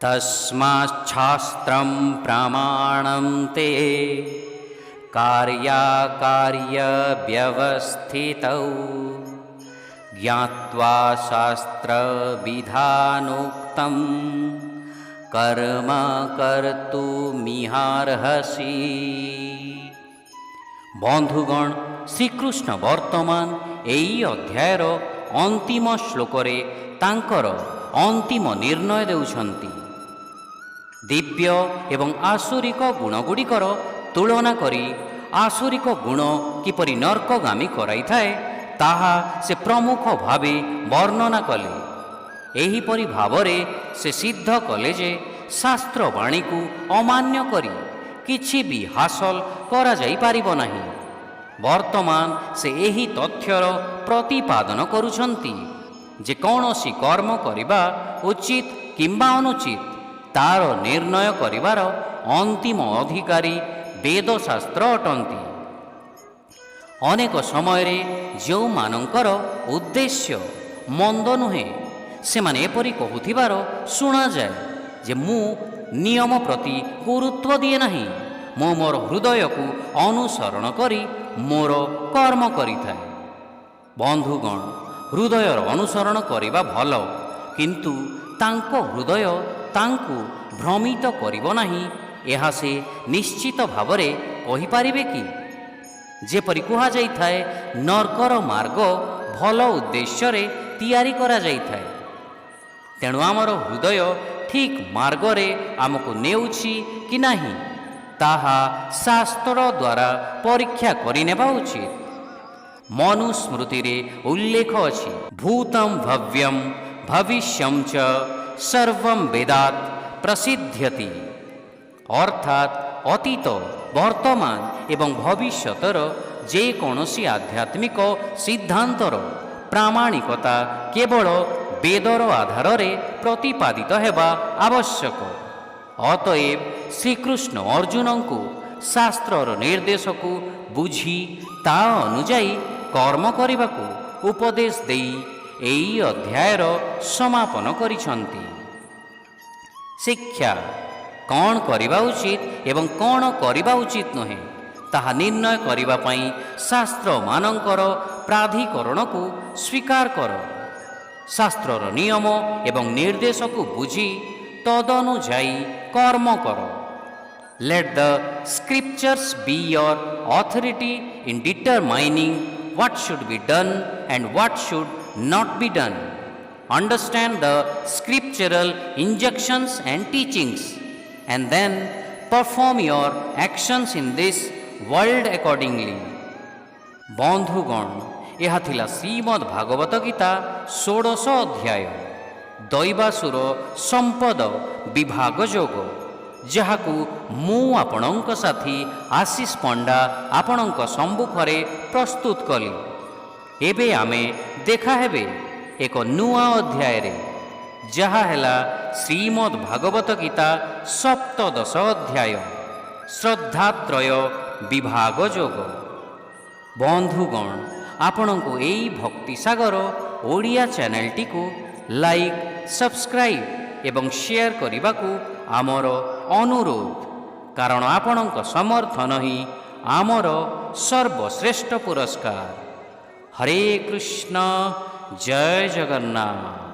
तस्माच्छास्त्रं प्रमाणं ते कार्याकार्यव्यवस्थितौ ज्ञात्वा शास्त्रविधानोक्तं कर्म कर्तुमिहार्हसि। बंधुगण, श्रीकृष्ण वर्तमान एई अध्यायर अंतिम श्लोकरे तांकर अंतिम निर्णय देउछन्ति। दिव्य एवं आसुरिक गुणगुड़िकर तुलना करी आसुरिक गुण किपरि नर्कगामी कराई थाए ताहा से प्रमुख भावे वर्णना कले। एहिपरि भावरे से सिद्ध कले जे शास्त्रवाणी को अमान्य करी किछि भी हासिल करा जाई पारिबो नाही। वर्तमान से एही तथ्यर प्रतिपादन करुछन्ति जे कौनसी कर्म करिबा उचित किंबा अनुचित तार निर्णय करिवार अंतिम अधिकारी वेदशास्त्र अटंती। अनेक समय जो मानकर उद्देश्य मंद नुहे से माने एपरि कहूथिबार शुणा जाए जे मु नियम प्रति गुरुत्व दिए नाही, मु मोर हृदय को अनुसरण करी मोर कर्म करिथाए। बंधुगण, हृदयर अनुसरण करिबा भल, किंतु तांको हृदय तांकु भ्रमित करिबो नाही एहा से निश्चित भावरे कहि पारिबे कि? जेपरि कुहा जाइथाए नरकर मार्ग भल उद्देश्य रे तैयारी करा जाइथाए। तेणु आमर हृदय ठीक मार्गरे आमको नेउछि कि नाही ताहा शास्त्र द्वारा परीक्षा करिनेबा उचित। मनुस्मृति रे उल्लेख अछि, भूतं भव्यं भविष्यं च सर्वं वेदात् प्रसिद्ध्यति। अर्थात अतीत, वर्तमान एवं भविष्यतर जे कौनसी आध्यात्मिक सिद्धांतर प्रामाणिकता केवल वेदर आधार रे प्रतिपादित हेबा आवश्यक। अतएव श्रीकृष्ण अर्जुन को शास्त्रर निर्देश को बुझी ता अनुजाई कर्म करने उपदेश देई एई अध्यायर समापन करिछन्ति। शिक्षा कौन करिबा उचित एवं कौन करिबा उचित नुहे ताहा निर्णय करिबा पई शास्त्र मानकर प्राधिकरण को स्वीकार कर। शास्त्रर नियम एवं निर्देश को बुझी तदनुजाई कर्म कर। Let the scriptures be your authority in determining what should be done and what should not be done. Understand the scriptural injunctions and teachings and then perform your actions in this world accordingly. बंधुगण, यह थिला श्रीमद् भागवत गीता 16 अध्याय दैवासुर संपद विभाग योग, जहाकू मु आपणक साथी आशीष पंडा आपणक सम्मुखरे प्रस्तुत कली। एबे आमे देखा हेबे एक नुआ अध्याय रे, जहा हेला श्रीमद् भागवत गीता 17 अध्याय श्रद्धात्रय विभाग योग। बंधुगण, आपणको एई भक्ति सागर ओडिया चैनल टी को लाइक, सब्सक्राइब एवं शेयर करने को आमर अनुरोध, कारण आपणक समर्थन ही आमर सर्वश्रेष्ठ पुरस्कार। हरे कृष्ण, जय जगन्नाथ।